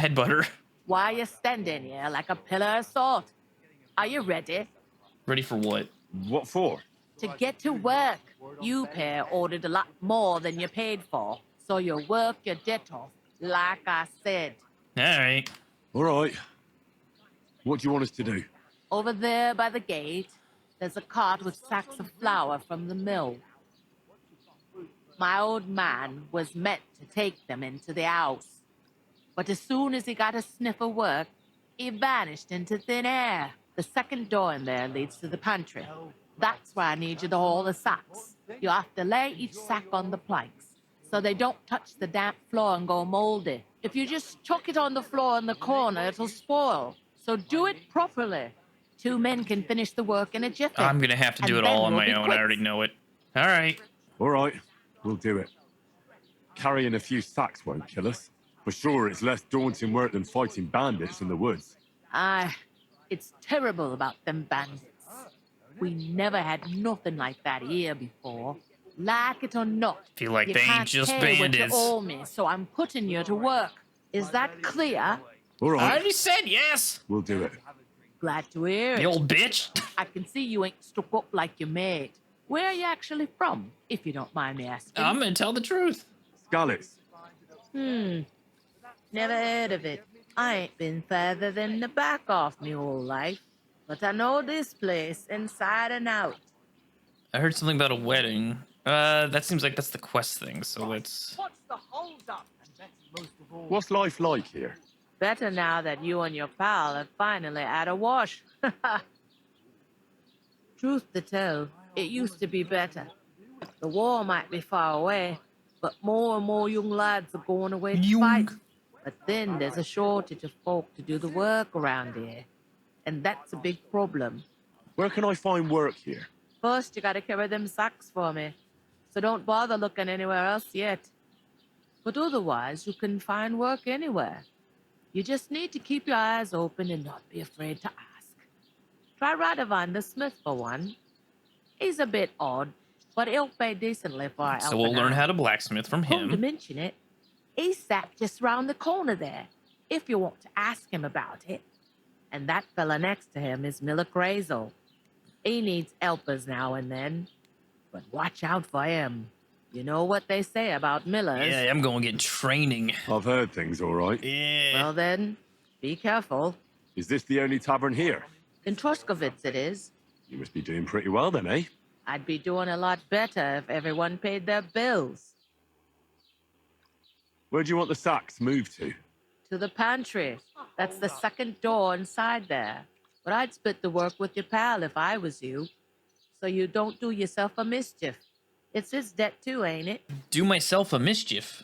Headbutter. Why are you standing here like a pillar of salt? Are you ready? Ready for what? What for? To get to work. You pair ordered a lot more than you paid for, so you work your debt off, like I said. All right. All right. What do you want us to do? Over there by the gate, there's a cart with sacks of flour from the mill. My old man was meant to take them into the house, but as soon as he got a sniff of work, he vanished into thin air. The second door in there leads to the pantry. That's where I need you to haul the sacks. You have to lay each sack on the planks so they don't touch the damp floor and go moldy. If you just chuck it on the floor in the corner, it'll spoil. So do it properly. 2 men can finish the work in a jiffy. I'm going to have to do it all on my own. I already know it. All right. All right. We'll do it. Carrying a few sacks won't kill us. For sure, it's less daunting work than fighting bandits in the woods. Aye, it's terrible about them bandits. We never had nothing like that here before. Like it or not, Feel like you they ain't can't just pay what you bandits. owe me, so I'm putting you to work. Is that clear? All I right. already said yes. We'll do it. Glad to hear The it. old bitch. I can see you ain't stuck up like your mate. Where are you actually from, if you don't mind me asking? I'm going to tell the truth. Scallops. Never heard of it. I ain't been further than the back off me whole life. But I know this place inside and out. I heard something about a wedding. That seems like that's the quest thing, so let's... What's life like here? Better now that you and your pal have finally had a wash. Truth to tell, it used to be better. The war might be far away, but more and more young lads are going away to fight. But then there's a shortage of folk to do the work around here. And that's a big problem. Where can I find work here? First, you gotta carry them sacks for me. So don't bother looking anywhere else yet. But otherwise, you can find work anywhere. You just need to keep your eyes open and not be afraid to ask. Try Radovan the smith for one. He's a bit odd, but he'll pay decently for our So we'll learn how to blacksmith from Come to him. mention it, he's sat just round the corner there, if you want to ask him about it. And that fella next to him is Miller Crazel. He needs helpers now and then, but watch out for him. You know what they say about Millers. Yeah, I'm going to get training. I've heard things all right. Yeah. Well then, be careful. Is this the only tavern here? In Troskovitz it is. You must be doing pretty well then, eh? I'd be doing a lot better if everyone paid their bills. Where do you want the sacks moved to? To the pantry. That's the second door inside there. But I'd split the work with your pal if I was you. So you don't do yourself a mischief. It's his debt too, ain't it? Do myself a mischief.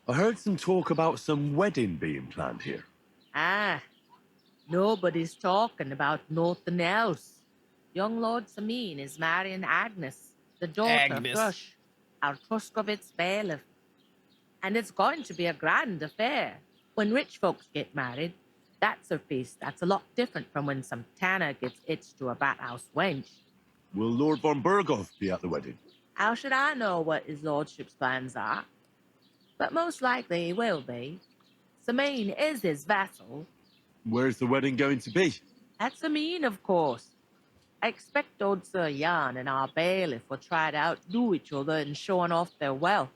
I heard some talk about some wedding being planned here. Ah, nobody's talking about nothing else. Young Lord Samin is marrying Agnes, the daughter of Thrush, our Truskovitz bailiff. And it's going to be a grand affair. When rich folks get married, that's a feast that's a lot different from when some tanner gets hitched to a bathhouse wench. Will Lord von Berghoff be at the wedding? How should I know what his lordship's plans are? But most likely he will be. Samin is his vassal. Where's the wedding going to be? At Samin, of course. I expect old Sir Jan and our bailiff will try to outdo each other in showing off their wealth.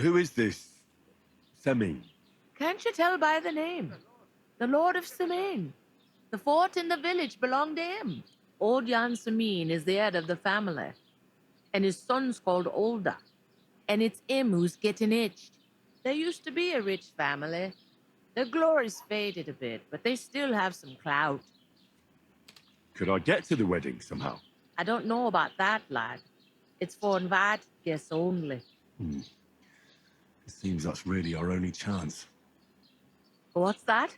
Who is this Semin? Can't you tell by the name? The Lord of Samin. The fort in the village belonged to him. Old Jan Samin is the head of the family. And his son's called Olda. And it's him who's getting itched. There used to be a rich family. Their glory's faded a bit, but they still have some clout. Could I get to the wedding somehow? I don't know about that, lad. It's for invited guests only. It seems that's really our only chance. What's that?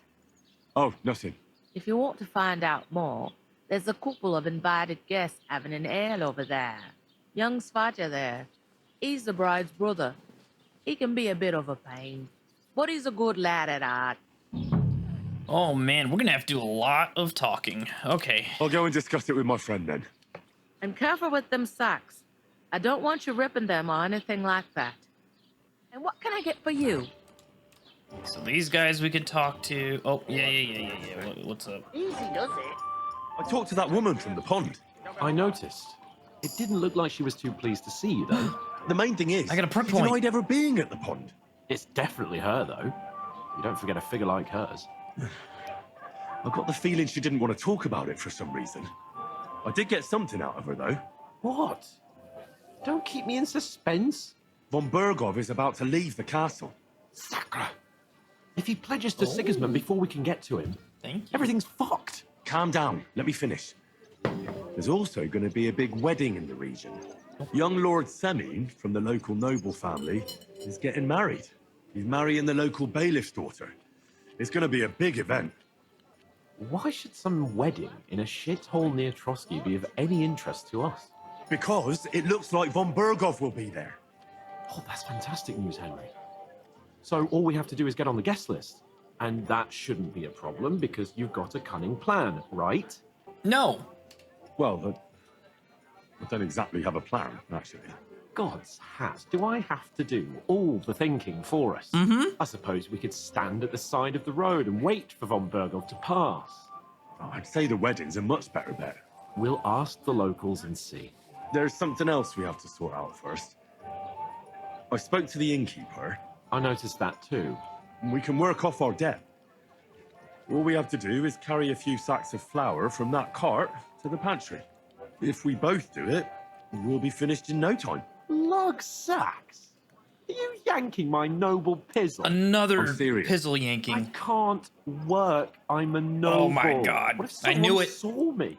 Oh, nothing. If you want to find out more, there's a couple of invited guests having an ale over there. Young Svaja there. He's the bride's brother. He can be a bit of a pain, but he's a good lad at heart. Oh, man, we're going to have to do a lot of talking. Okay. I'll go and discuss it with my friend then. And careful with them sacks. I don't want you ripping them or anything like that. And what can I get for you? So these guys we could talk to. Oh, yeah. What's up? Easy does it. I talked to that woman from the pond. I noticed. It didn't look like she was too pleased to see you, though. The main thing is, I got a perk she point. denied ever being at the pond. It's definitely her, though. You don't forget a figure like hers. I got the feeling she didn't want to talk about it for some reason. I did get something out of her, though. What? Don't keep me in suspense. Von Bergov is about to leave the castle. Sacre! If he pledges to Sigismund before we can get to him, Thank you. everything's fucked. Calm down. Let me finish. There's also going to be a big wedding in the region. Young Lord Semine, from the local noble family, is getting married. He's marrying the local bailiff's daughter. It's going to be a big event. Why should some wedding in a shithole near Trotsky be of any interest to us? Because it looks like Von Bergov will be there. Oh, that's fantastic news, Henry. So all we have to do is get on the guest list. And that shouldn't be a problem because you've got a cunning plan, right? No. Well, I don't exactly have a plan, actually. God's hat, do I have to do all the thinking for us? I suppose we could stand at the side of the road and wait for Von Bergov to pass. I'd say the wedding's a much better bet. We'll ask the locals and see. There's something else we have to sort out first. I spoke to the innkeeper. I noticed that too. We can work off our debt. All we have to do is carry a few sacks of flour from that cart to the pantry. If we both do it, we'll be finished in no time. Lug sacks? Are you yanking my noble pizzle? Another I'm serious. pizzle I yanking. can't work. I'm a noble. Oh my God. What if I someone knew it. saw me?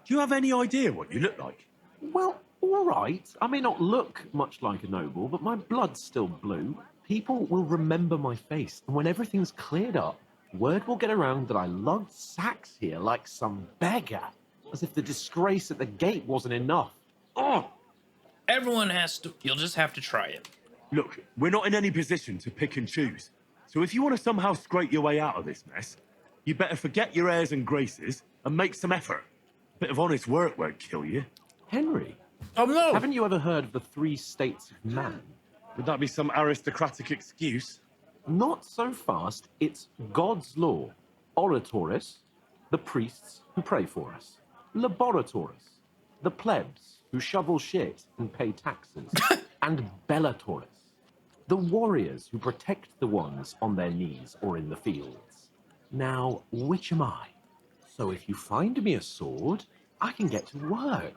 Do you have any idea what you look like? Well, all right. I may not look much like a noble, but my blood's still blue. People will remember my face, and when everything's cleared up, word will get around that I lugged sacks here like some beggar, as if the disgrace at the gate wasn't enough. Oh! Everyone has to. You'll just have to try it. Look, we're not in any position to pick and choose. So if you want to somehow scrape your way out of this mess, you better forget your airs and graces and make some effort. A bit of honest work won't kill you. Henry, Oh no! haven't you ever heard of the 3 states of man? Would that be some aristocratic excuse? Not so fast. It's God's law. Oratoris, the priests who pray for us. Laboratoris, the plebs who shovel shit and pay taxes. And Bellatoris, the warriors who protect the ones on their knees or in the fields. Now, which am I? So if you find me a sword, I can get to work.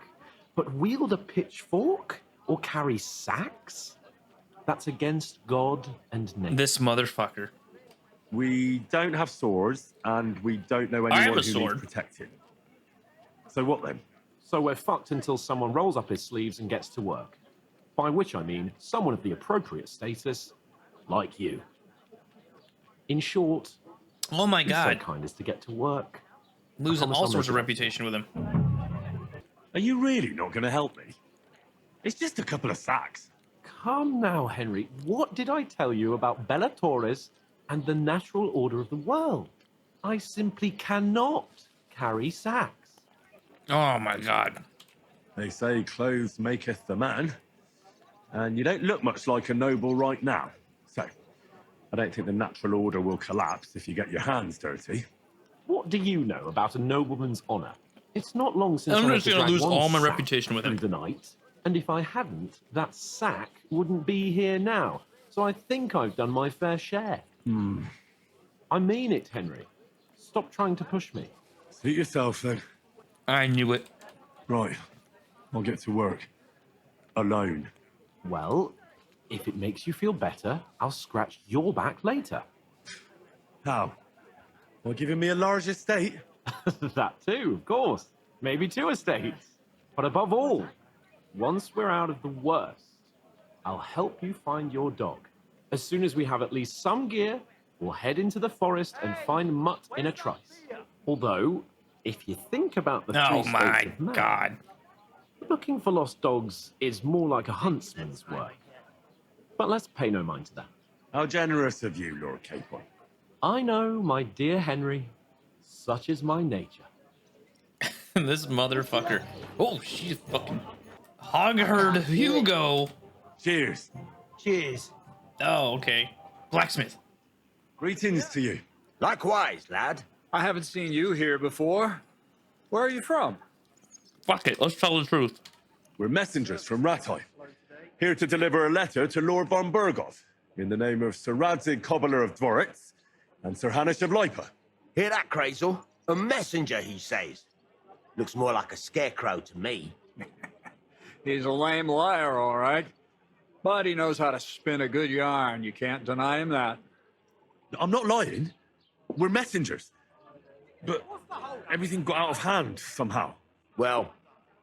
But wield a pitchfork or carry sacks? That's against God and nature. This motherfucker. We don't have swords, and we don't know I have anyone a who sword. needs protecting. So what then? So we're fucked until someone rolls up his sleeves and gets to work. By which I mean someone of the appropriate status, like you. In short, Oh my be so God. kind as to get to work. Losing promise all I'll sorts of make it up. reputation with him. Are you really not going to help me? It's just a couple of sacks. Come now, Henry. What did I tell you about Bellatoris and the natural order of the world? I simply cannot carry sacks. Oh my God. They say clothes maketh the man, and you don't look much like a noble right now. So, I don't think the natural order will collapse if you get your hands dirty. What do you know about a nobleman's honor? It's not long since I'm I had just to gonna drag lose one all my sack reputation with him. through the night, and if I hadn't, that sack wouldn't be here now. So I think I've done my fair share. I mean it, Henry. Stop trying to push me. Suit yourself then. I knew it. Right, I'll get to work. Alone. Well, if it makes you feel better, I'll scratch your back later. How? By giving me a large estate? That too, of course. Maybe 2 estates. But above all, once we're out of the worst, I'll help you find your dog. As soon as we have at least some gear, we'll head into the forest and find Mutt in a trice. Although, if you think about the 3 Oh states my of man, God. looking for lost dogs is more like a huntsman's work. But let's pay no mind to that. How generous of you, Lord Capon. I know, my dear Henry, such is my nature. This motherfucker. Oh, she's fucking hog herd Hugo. Cheers. Cheers. Oh, okay. Blacksmith. Greetings to you. Likewise, lad. I haven't seen you here before. Where are you from? Fuck it, let's tell the truth. We're messengers from Ratai, here to deliver a letter to Lord von Burgov in the name of Sir Radzig, Cobbler of Dworitz, and Sir Hanish of Lipa. Hear that, Crazel? A messenger, he says. Looks more like a scarecrow to me. He's a lame liar, all right. But he knows how to spin a good yarn. You can't deny him that. I'm not lying. We're messengers. But everything got out of hand somehow. Well,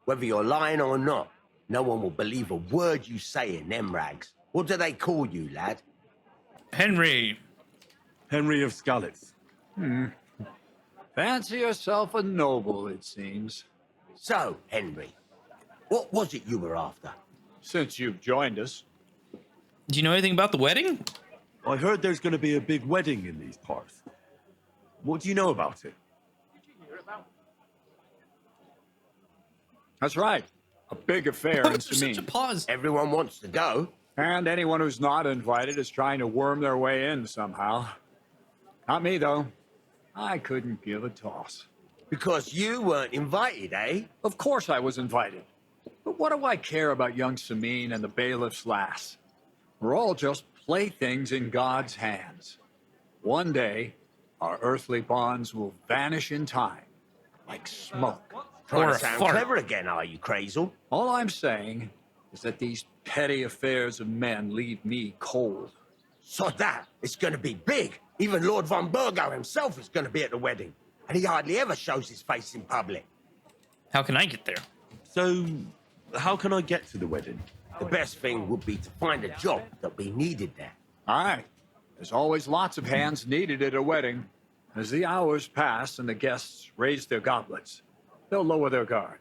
whether you're lying or not, no one will believe a word you say in them rags. What do they call you, lad? Henry. Henry of Skalitz. Fancy yourself a noble, it seems. So, Henry, what was it you were after? Since you've joined us. Do you know anything about the wedding? I heard there's going to be a big wedding in these parts. What do you know about it? That's right. A big affair in There's such a Samin. pause. Everyone wants to go. And anyone who's not invited is trying to worm their way in somehow. Not me, though. I couldn't give a toss. Because you weren't invited, eh? Of course I was invited. But what do I care about young Samin and the bailiff's lass? We're all just playthings in God's hands. One day, our earthly bonds will vanish in time, like smoke. Trying Or to a sound fart. clever again, are you, Crazel? All I'm saying is that these petty affairs of men leave me cold. So that, it's going to be big. Even Lord von Burgo himself is going to be at the wedding. And he hardly ever shows his face in public. How can I get there? So, how can I get to the wedding? The best thing would be to find a job that we needed there. All right. There's always lots of hands needed at a wedding. As the hours pass and the guests raise their goblets, they'll lower their guard.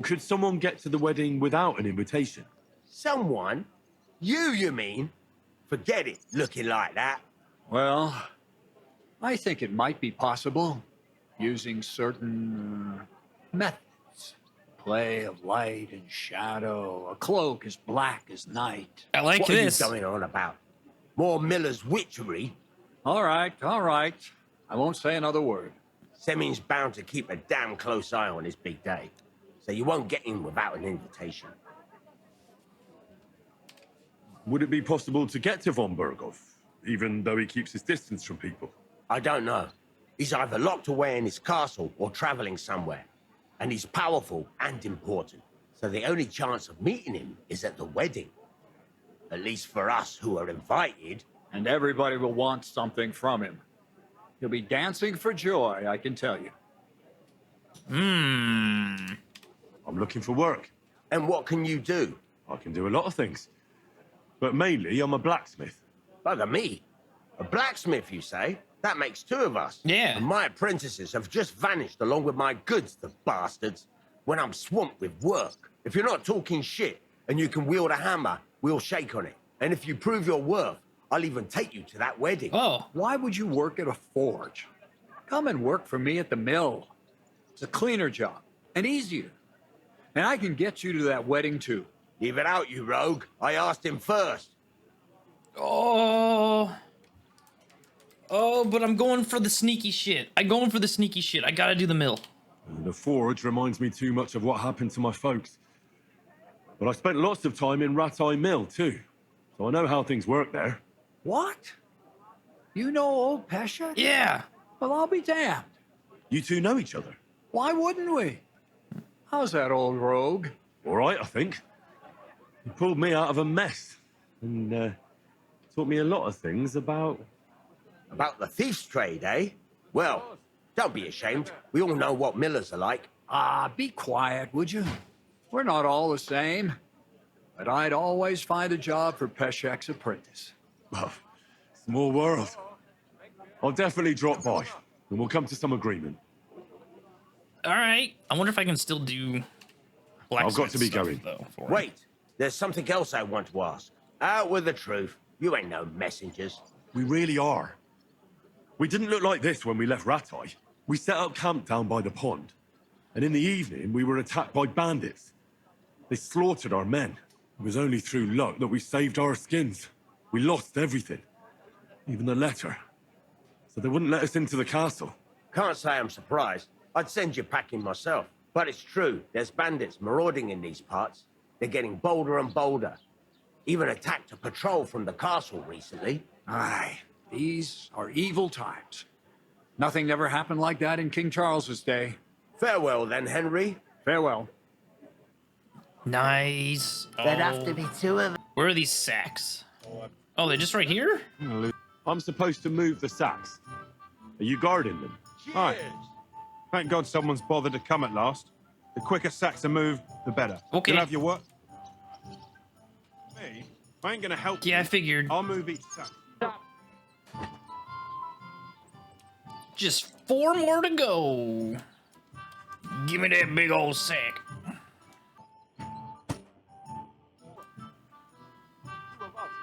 Could someone get to the wedding without an invitation? Someone? You mean? Forget it, looking like that. Well, I think it might be possible, using certain methods. Play of light and shadow, a cloak as black as night. I like What this. are you going on about? More Miller's witchery? All right, all right. I won't say another word. Semin's bound to keep a damn close eye on his big day. So you won't get in without an invitation. Would it be possible to get to von Burgov, even though he keeps his distance from people? I don't know. He's either locked away in his castle or traveling somewhere. And he's powerful and important. So the only chance of meeting him is at the wedding. At least for us who are invited. And everybody will want something from him. He'll be dancing for joy, I can tell you. I'm looking for work. And what can you do? I can do a lot of things. But mainly, I'm a blacksmith. Bugger me. A blacksmith, you say? That makes two of us. Yeah. And my apprentices have just vanished along with my goods, the bastards. When I'm swamped with work. If you're not talking shit and you can wield a hammer, we'll shake on it. And if you prove your worth, I'll even take you to that wedding. Oh, Why would you work at a forge? Come and work for me at the mill. It's a cleaner job and easier. And I can get you to that wedding too. Leave it out, you rogue. I asked him first. oh, but I'm going for the sneaky shit. I gotta do the mill. The forge reminds me too much of what happened to my folks. But I spent lots of time in Ratai Mill, too. So I know how things work there. What? You know old Pesha? Yeah. Well, I'll be damned. You two know each other. Why wouldn't we? How's that old rogue? All right, I think. He pulled me out of a mess. And taught me a lot of things about... About the thief's trade, eh? Well, don't be ashamed. We all know what millers are like. Ah, be quiet, would you? We're not all the same. But I'd always find a job for Peshek's apprentice. Well, small world. I'll definitely drop by. And we'll come to some agreement. All right. I wonder if I can still do I've got to be stuff, going. though, for him. Wait, there's something else I want to ask. Out with the truth. You ain't no messengers. We really are. We didn't look like this when we left Ratai. We set up camp down by the pond. And in the evening, we were attacked by bandits. They slaughtered our men. It was only through luck that we saved our skins. We lost everything, even the letter. So they wouldn't let us into the castle. Can't say I'm surprised. I'd send you packing myself. But it's true, there's bandits marauding in these parts. They're getting bolder and bolder. Even attacked a patrol from the castle recently. Aye, these are evil times. Nothing ever happened like that in King Charles's day. Farewell then, Henry. Farewell. Nice. There'd Oh. have to be two of them. Where are these sacks? Oh, they're just right here? I'm supposed to move the sacks. Are you guarding them? Aye. Thank God someone's bothered to come at last. The quicker sacks are moved, the better. Okay. You'll have your work. Me? I ain't gonna help Yeah, I you. figured. I'll move each sack. Just 4 more to go. Give me that big old sack.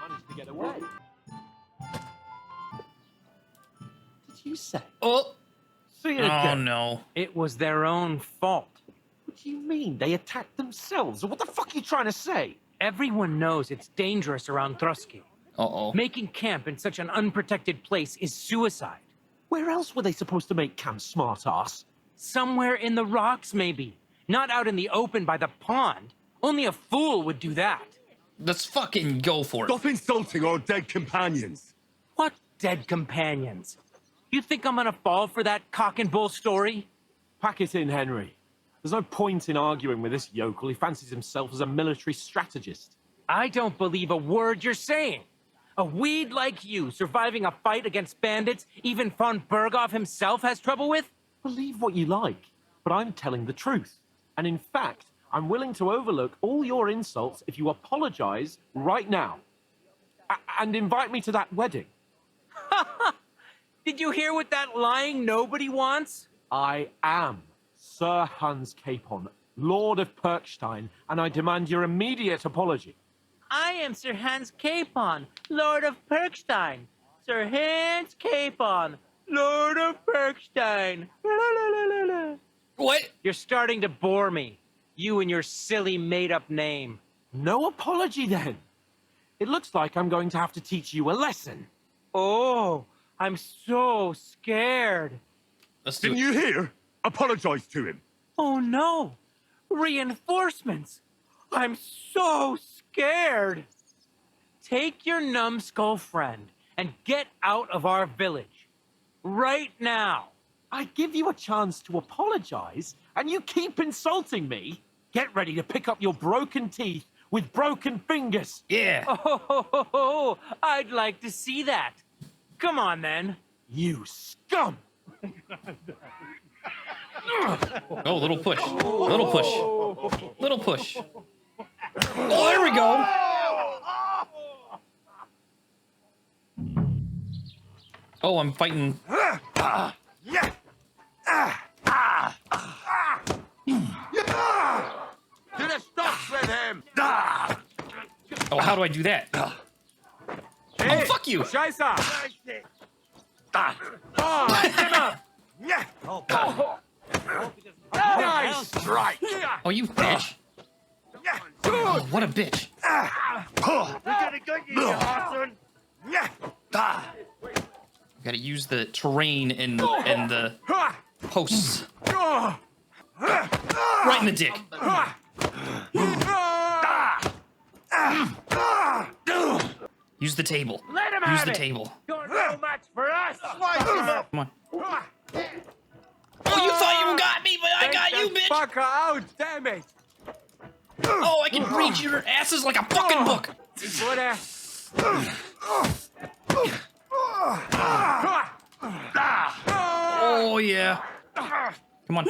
Managed to get away. Did you say? Oh. See you Oh, again. no. It was their own fault. What do you mean? They attacked themselves? What the fuck are you trying to say? Everyone knows it's dangerous around Trotsky. Uh-oh. Making camp in such an unprotected place is suicide. Where else were they supposed to make camp, smart-ass? Somewhere in the rocks, maybe. Not out in the open by the pond. Only a fool would do that. Let's fucking go for it. Stop insulting our dead companions. What dead companions? You think I'm gonna fall for that cock and bull story? Pack it in, Henry. There's no point in arguing with this yokel. He fancies himself as a military strategist. I don't believe a word you're saying. A weed like you surviving a fight against bandits even von Berghoff himself has trouble with? Believe what you like, but I'm telling the truth. And in fact, I'm willing to overlook all your insults if you apologize right now. And invite me to that wedding. Did you hear what that lying nobody wants? I am Sir Hans Capon, Lord of Perkstein, and I demand your immediate apology. I am Sir Hans Capon, Lord of Perkstein. Sir Hans Capon, Lord of Perkstein. La, la, la, la, la. What? You're starting to bore me. You and your silly made-up name. No apology, then. It looks like I'm going to have to teach you a lesson. Oh, I'm so scared. Let's do Didn't it. you hear? Apologize to him. Oh no! Reinforcements! I'm so scared! Take your numbskull friend and get out of our village. Right now! I give you a chance to apologize, and you keep insulting me. Get ready to pick up your broken teeth with broken fingers. Yeah. Oh, I'd like to see that. Come on then. You scum! Oh, little push. Little push. Little push. Oh, there we go. Oh, I'm fighting. To the stocks with him! Oh, how do I do that? Oh, fuck you. Scheiße! Nice strike! Oh, you bitch. Oh, what a bitch. We're gonna get you, you arson! Gotta use the terrain and the posts. Right in the dick. Use the table. Let him Use have the it. table. You're no match for us. Come on. Oh, you thought you got me, but I got you, bitch. Fuck her out, damn it! Oh, I can read your asses like a fucking book. Wurde. Oh, yeah. Come on.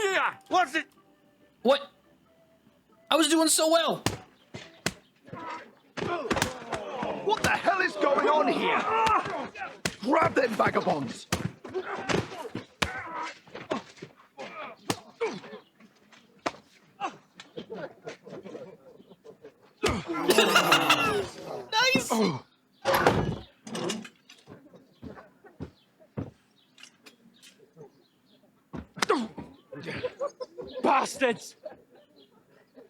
What's it? What? I was doing so well. What the hell is going on here? Grab them vagabonds! Nice. Bastards!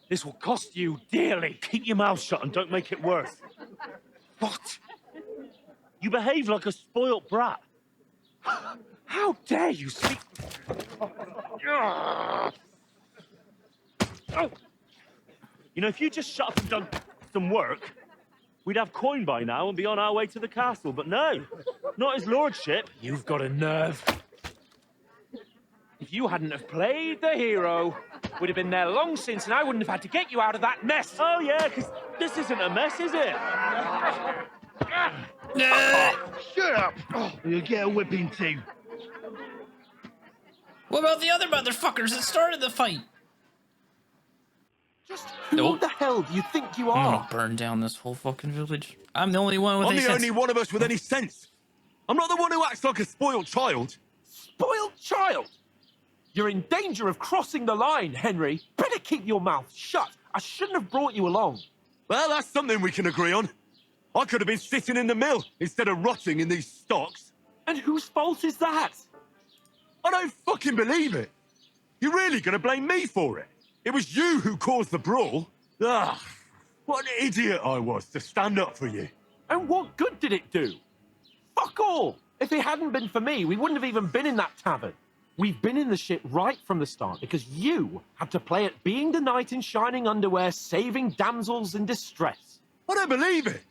This will cost you dearly. Keep your mouth shut and don't make it worse. What? You behave like a spoilt brat. How dare you speak... Oh. You know, if you just shut up and done some work, we'd have coin by now and be on our way to the castle. But no, not his lordship. You've got a nerve. If you hadn't have played the hero, we'd have been there long since, and I wouldn't have had to get you out of that mess. Oh, yeah, because this isn't a mess, is it? Shut up! Oh, you'll get a whipping too. What about the other motherfuckers that started the fight? Just who the hell do you think you I'm are? gonna burn down this whole fucking village. I'm the only one with I'm any the sense. only one of us with any sense. I'm not the one who acts like a spoiled child. Spoiled child? You're in danger of crossing the line, Henry. Better keep your mouth shut. I shouldn't have brought you along. Well, that's something we can agree on. I could have been sitting in the mill instead of rotting in these stocks. And whose fault is that? I don't fucking believe it. You're really gonna blame me for it? It was you who caused the brawl. Ah, what an idiot I was to stand up for you. And what good did it do? Fuck all! If it hadn't been for me, we wouldn't have even been in that tavern. We've been in the shit right from the start because you had to play at being the knight in shining underwear, saving damsels in distress. I don't believe it.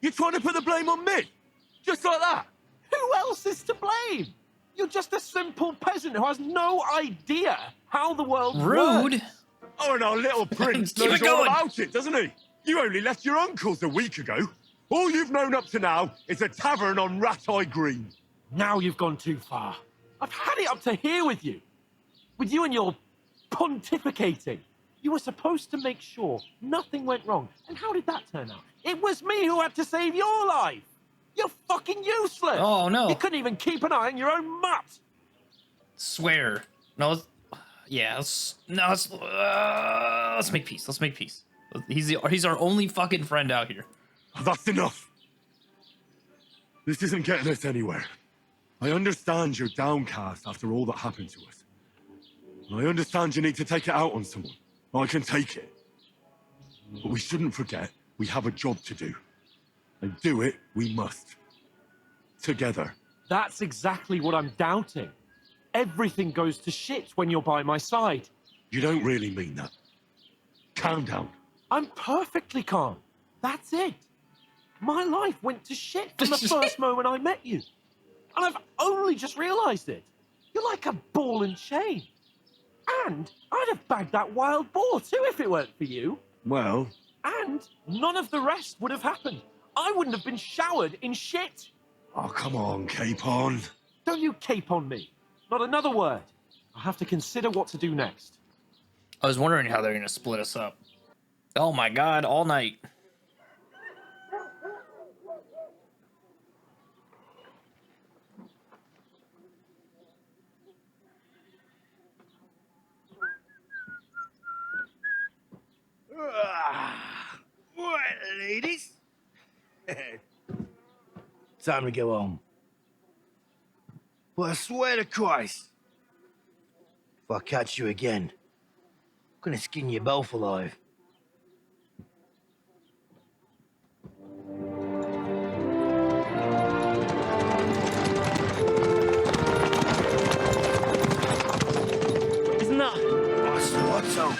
You're trying to put the blame on me? Just like that? Who else is to blame? You're just a simple peasant who has no idea how the world Rude. works. Oh, and our little prince Keep knows it all going. about it, doesn't he? You only left your uncle's a week ago. All you've known up to now is a tavern on Rat-Eye Green. Now you've gone too far. I've had it up to here with you. With you and your pontificating. You were supposed to make sure nothing went wrong. And how did that turn out? It was me who had to save your life. You're fucking useless. Oh, no. You couldn't even keep an eye on your own mutt. Swear. No, let's make peace. Let's make peace. He's our only fucking friend out here. That's enough. This isn't getting us anywhere. I understand you're downcast after all that happened to us. I understand you need to take it out on someone. I can take it. But we shouldn't forget we have a job to do. And do it we must. Together. That's exactly what I'm doubting. Everything goes to shit when you're by my side. You don't really mean that. Calm down. I'm perfectly calm. That's it. My life went to shit from the first moment I met you. And I've only just realized it. You're like a ball and chain. And I'd have bagged that wild boar too if it weren't for you. Well... And none of the rest would have happened. I wouldn't have been showered in shit. Oh, come on, Capon. Don't you cape on me. Not another word. I'll have to consider what to do next. I was wondering how they're gonna split us up. Oh my god, all night. Right, ladies. Time to go home. But I swear to Christ, if I catch you again, I'm gonna skin you both alive. Isn't that... What's up?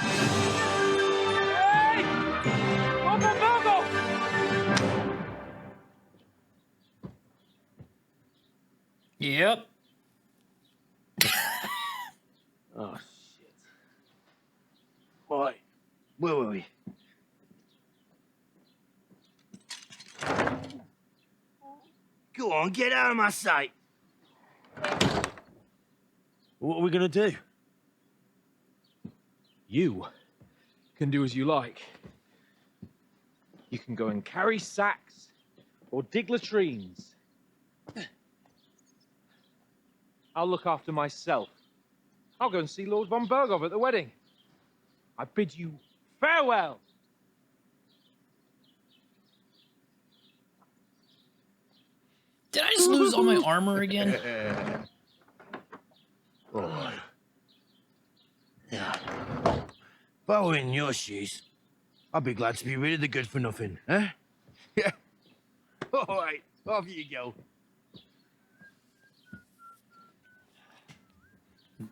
Yep. Oh, shit. Right, where were we? Go on, get out of my sight. What are we gonna do? You can do as you like. You can go and carry sacks or dig latrines. I'll look after myself. I'll go and see Lord von Bergov at the wedding. I bid you farewell. Did I just lose all my armor again? Oh. Yeah. If I were in your shoes, I'd be glad to be rid of the good for nothing, eh? Yeah. All right, off you go.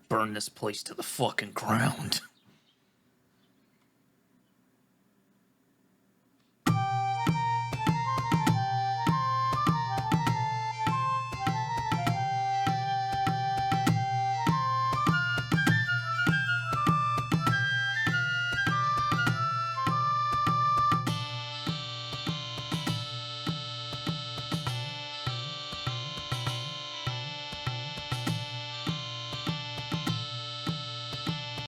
Burn this place to the fucking ground.